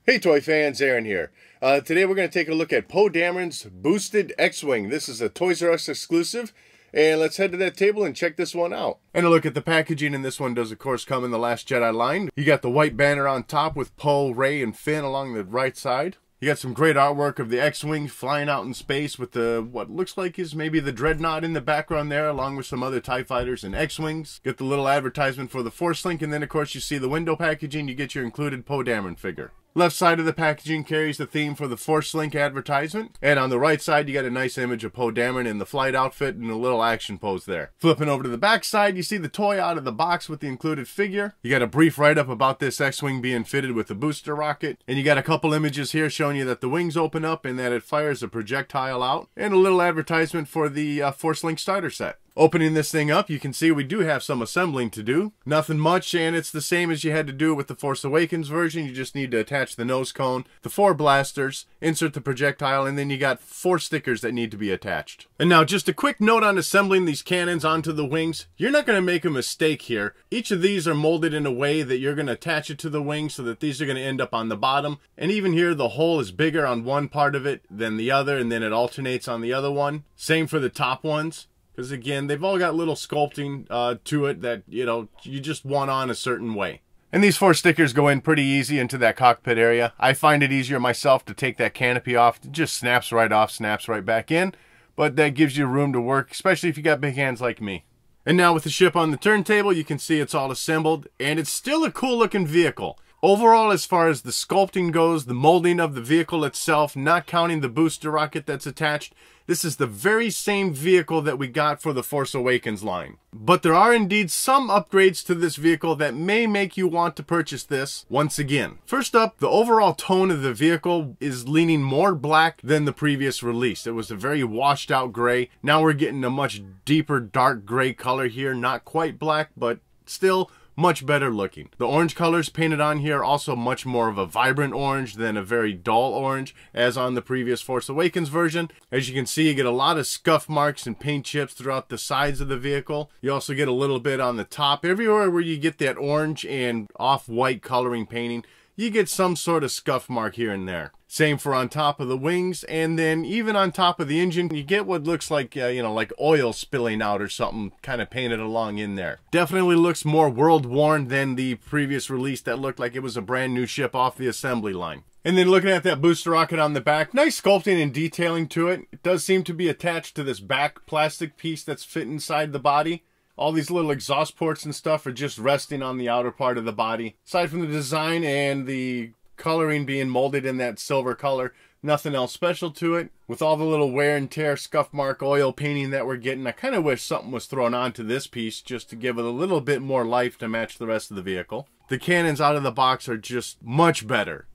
Hey toy fans, Aaron here. Today we're going to take a look at Poe Dameron's Boosted X-Wing. This is a Toys R Us exclusive, and let's head to that table and check this one out. And a look at the packaging, and this one does of course come in the Last Jedi line. You got the white banner on top with Poe, Rey, and Finn along the right side. You got some great artwork of the X-Wing flying out in space with the, what looks like is maybe the Dreadnought in the background there, along with some other TIE fighters and X-Wings. Get the little advertisement for the Force Link, and then of course you see the window packaging, you get your included Poe Dameron figure. Left side of the packaging carries the theme for the Force Link advertisement. And on the right side, you got a nice image of Poe Dameron in the flight outfit and a little action pose there. Flipping over to the back side, you see the toy out of the box with the included figure. You got a brief write-up about this X-Wing being fitted with a booster rocket. And you got a couple images here showing you that the wings open up and that it fires a projectile out. And a little advertisement for the Force Link starter set. Opening this thing up, you can see we do have some assembling to do. Nothing much, and it's the same as you had to do with the Force Awakens version. You just need to attach the nose cone, the 4 blasters, insert the projectile, and then you got 4 stickers that need to be attached. And now just a quick note on assembling these cannons onto the wings. You're not going to make a mistake here. Each of these are molded in a way that you're going to attach it to the wing so that these are going to end up on the bottom. And even here, the hole is bigger on one part of it than the other, and then it alternates on the other one. Same for the top ones. Because again, they've all got little sculpting to it that, you just want on a certain way. And these 4 stickers go in pretty easy into that cockpit area. I find it easier myself to take that canopy off. It just snaps right off, snaps right back in. But that gives you room to work, especially if you got big hands like me. And now with the ship on the turntable, you can see it's all assembled. And it's still a cool looking vehicle. Overall, as far as the sculpting goes, the molding of the vehicle itself, not counting the booster rocket that's attached, this is the very same vehicle that we got for the Force Awakens line. But there are indeed some upgrades to this vehicle that may make you want to purchase this once again. First up, the overall tone of the vehicle is leaning more black than the previous release. It was a very washed out gray. Now we're getting a much deeper dark gray color here. Not quite black, but still much better looking. The orange colors painted on here are also much more of a vibrant orange than a very dull orange as on the previous Force Awakens version. As you can see, you get a lot of scuff marks and paint chips throughout the sides of the vehicle. You also get a little bit on the top. Everywhere where you get that orange and off-white coloring painting, you get some sort of scuff mark here and there. Same for on top of the wings, and then even on top of the engine, you get what looks like, like oil spilling out or something kind of painted along in there. Definitely looks more world-worn than the previous release that looked like it was a brand new ship off the assembly line. And then looking at that booster rocket on the back, nice sculpting and detailing to it. It does seem to be attached to this back plastic piece that's fit inside the body. All these little exhaust ports and stuff are just resting on the outer part of the body. Aside from the design and the coloring being molded in that silver color, nothing else special to it. With all the little wear and tear, scuff mark, oil painting that we're getting, I kind of wish something was thrown onto this piece just to give it a little bit more life to match the rest of the vehicle. The cannons out of the box are just much better.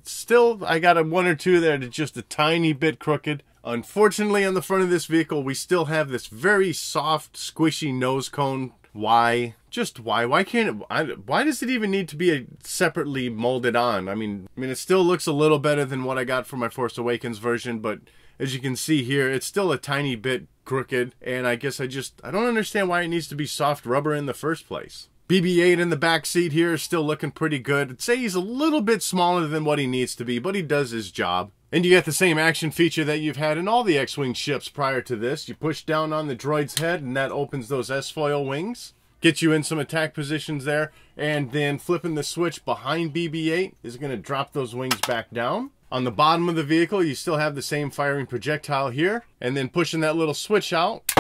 Still, I got 1 or 2 that are just a tiny bit crooked. Unfortunately, on the front of this vehicle, we still have this very soft, squishy nose cone. Why? Just why? Why can't it? Why does it even need to be separately molded on? I mean, it still looks a little better than what I got for my Force Awakens version, but as you can see here, it's still a tiny bit crooked. And I guess I don't understand why it needs to be soft rubber in the first place. BB-8 in the back seat here is still looking pretty good. I'd say he's a little bit smaller than what he needs to be, but he does his job. And you get the same action feature that you've had in all the X-Wing ships prior to this. You push down on the droid's head and that opens those S-foil wings. Gets you in some attack positions there. And then flipping the switch behind BB-8 is going to drop those wings back down. On the bottom of the vehicle, you still have the same firing projectile here. And then pushing that little switch out,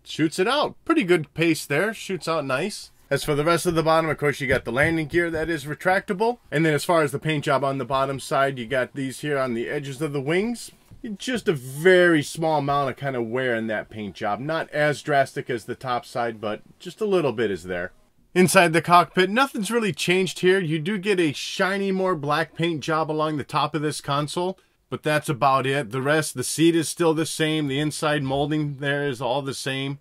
shoots it out. Pretty good pace there. Shoots out nice. As for the rest of the bottom, of course, you got the landing gear that is retractable. And then as far as the paint job on the bottom side, you got these here on the edges of the wings. Just a very small amount of kind of wear in that paint job. Not as drastic as the top side, but just a little bit is there. Inside the cockpit, nothing's really changed here. You do get a shiny, more black paint job along the top of this console. But that's about it. The rest, the seat is still the same. The inside molding there is all the same.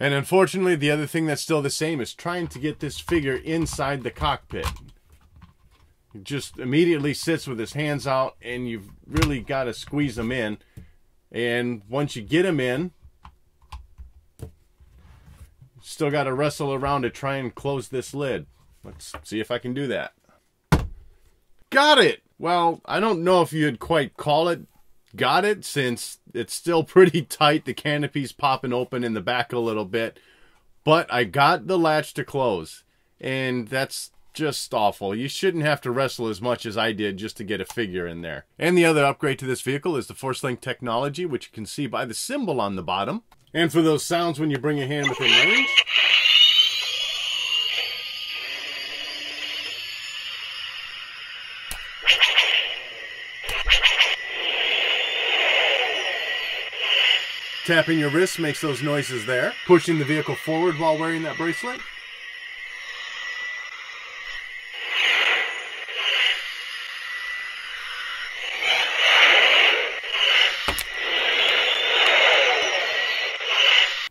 And unfortunately, the other thing that's still the same is trying to get this figure inside the cockpit. He just immediately sits with his hands out, and you've really got to squeeze him in. And once you get him in, still got to wrestle around to try and close this lid. Let's see if I can do that. got it! Well, I don't know if you'd quite call it got it, since it's still pretty tight. The canopy's popping open in the back a little bit. But I got the latch to close. And that's just awful. You shouldn't have to wrestle as much as I did just to get a figure in there. And the other upgrade to this vehicle is the Force Link technology, which you can see by the symbol on the bottom. And for those sounds when you bring your hand within range. Tapping your wrist makes those noises there. Pushing the vehicle forward while wearing that bracelet.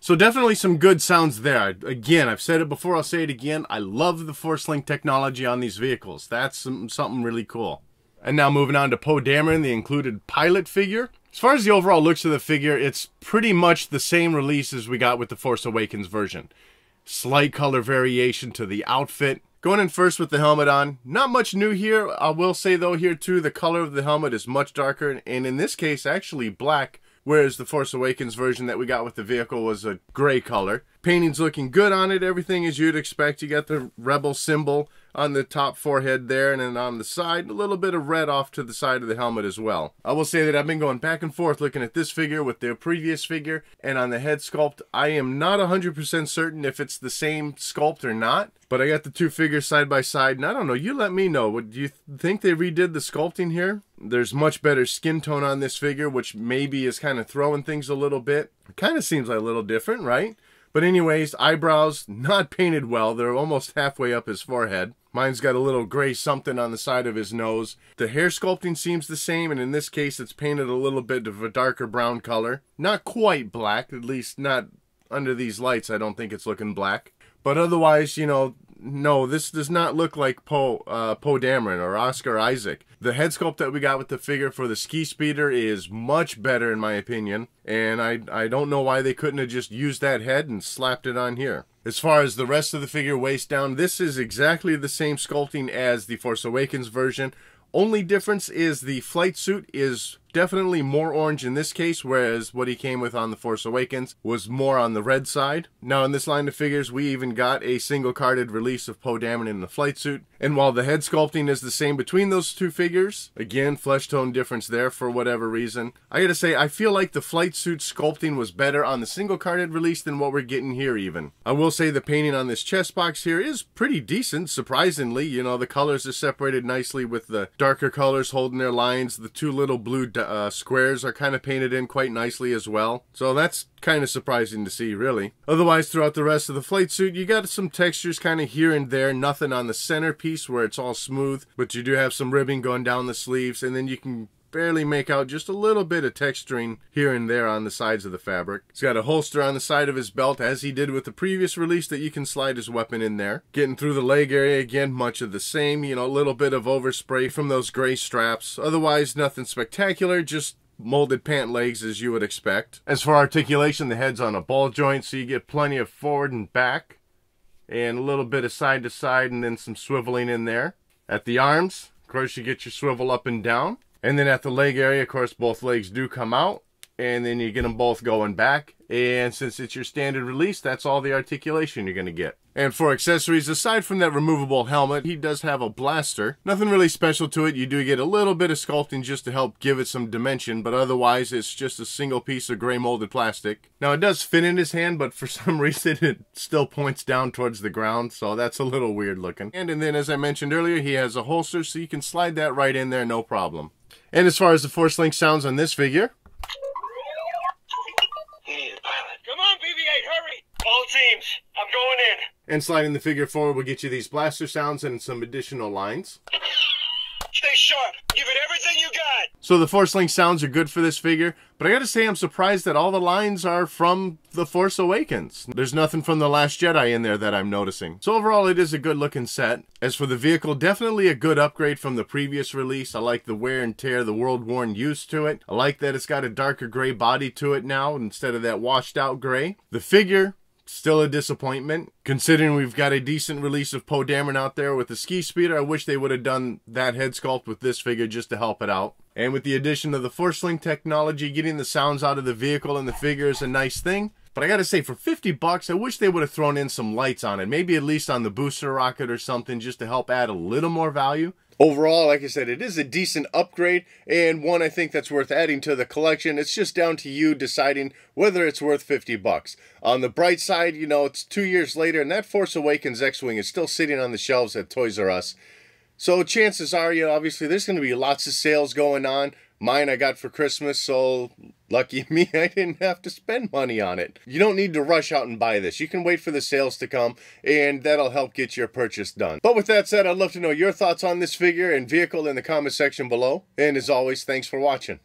So definitely some good sounds there. Again, I've said it before, I'll say it again. I love the Force Link technology on these vehicles. That's something really cool. And now moving on to Poe Dameron, the included pilot figure. As far as the overall looks of the figure, it's pretty much the same release as we got with the Force Awakens version. Slight color variation to the outfit. Going in first with the helmet on. Not much new here. I will say though here too, the color of the helmet is much darker, and in this case actually black, whereas the Force Awakens version that we got with the vehicle was a gray color. Painting's looking good on it, everything as you'd expect. You got the Rebel symbol on the top forehead there, and then on the side, a little bit of red off to the side of the helmet as well. I will say that I've been going back and forth looking at this figure with the previous figure, and on the head sculpt, I am not 100% certain if it's the same sculpt or not, but I got the two figures side by side, and I don't know, you let me know. Do you think they redid the sculpting here? There's much better skin tone on this figure, which maybe is kind of throwing things a little bit. It kind of seems like a little different, right? But anyways, eyebrows not painted well. They're almost halfway up his forehead. Mine's got a little gray something on the side of his nose. The hair sculpting seems the same, and in this case it's painted a little bit of a darker brown color. Not quite black, at least not under these lights. I don't think it's looking black. But otherwise, you know, no, this does not look like Poe Dameron or Oscar Isaac. The head sculpt that we got with the figure for the ski speeder is much better in my opinion. And I don't know why they couldn't have just used that head and slapped it on here. As far as the rest of the figure waist down, this is exactly the same sculpting as the Force Awakens version. Only difference is the flight suit is definitely more orange in this case, whereas what he came with on The Force Awakens was more on the red side. Now in this line of figures, we even got a single carded release of Poe Dameron in the flight suit. And while the head sculpting is the same between those two figures, again, flesh tone difference there for whatever reason. I gotta say, I feel like the flight suit sculpting was better on the single carded release than what we're getting here even. I will say the painting on this chest box here is pretty decent, surprisingly. You know, the colors are separated nicely with the darker colors holding their lines. The two little blue squares are kind of painted in quite nicely as well. So that's kind of surprising to see, really. Otherwise, throughout the rest of the flight suit, you got some textures kind of here and there. Nothing on the centerpiece where it's all smooth, but you do have some ribbing going down the sleeves, and then you can barely make out just a little bit of texturing here and there on the sides of the fabric. He's got a holster on the side of his belt, as he did with the previous release, that you can slide his weapon in there. Getting through the leg area, again, much of the same. You know, a little bit of overspray from those gray straps. Otherwise, nothing spectacular, just molded pant legs as you would expect. As for articulation, the head's on a ball joint, so you get plenty of forward and back, and a little bit of side to side, and then some swiveling in there. At the arms, of course, you get your swivel up and down. And then at the leg area, of course, both legs do come out, and then you get them both going back. And since it's your standard release, that's all the articulation you're going to get. And for accessories, aside from that removable helmet, he does have a blaster. Nothing really special to it. You do get a little bit of sculpting just to help give it some dimension, but otherwise it's just a single piece of gray molded plastic. Now it does fit in his hand, but for some reason it still points down towards the ground, so that's a little weird looking. And then as I mentioned earlier, he has a holster, so you can slide that right in there, no problem. And as far as the Force Link sounds on this figure, come on, BB-8, hurry! All teams, I'm going in. And sliding the figure forward will get you these blaster sounds and some additional lines. Stay sharp. Give it everything you got. So the Force Link sounds are good for this figure, but I gotta say I'm surprised that all the lines are from The Force Awakens. There's nothing from The Last Jedi in there that I'm noticing. So overall, it is a good looking set. As for the vehicle, definitely a good upgrade from the previous release. I like the wear and tear, the world-worn use to it. I like that it's got a darker gray body to it now instead of that washed out gray. The figure, Still a disappointment. Considering we've got a decent release of Poe Dameron out there with the ski speeder, I wish they would have done that head sculpt with this figure just to help it out. And with the addition of the Force Link technology, getting the sounds out of the vehicle and the figure is a nice thing. But I gotta say, for 50 bucks, I wish they would have thrown in some lights on it. Maybe at least on the booster rocket or something, just to help add a little more value. Overall, like I said, it is a decent upgrade, and one I think that's worth adding to the collection. It's just down to you deciding whether it's worth 50 bucks. On the bright side, you know, it's 2 years later, and that Force Awakens X-Wing is still sitting on the shelves at Toys R Us. So chances are, you know, obviously there's going to be lots of sales going on. Mine I got for Christmas, so lucky me, I didn't have to spend money on it. You don't need to rush out and buy this. You can wait for the sales to come, and that'll help get your purchase done. But with that said, I'd love to know your thoughts on this figure and vehicle in the comment section below. And as always, thanks for watching.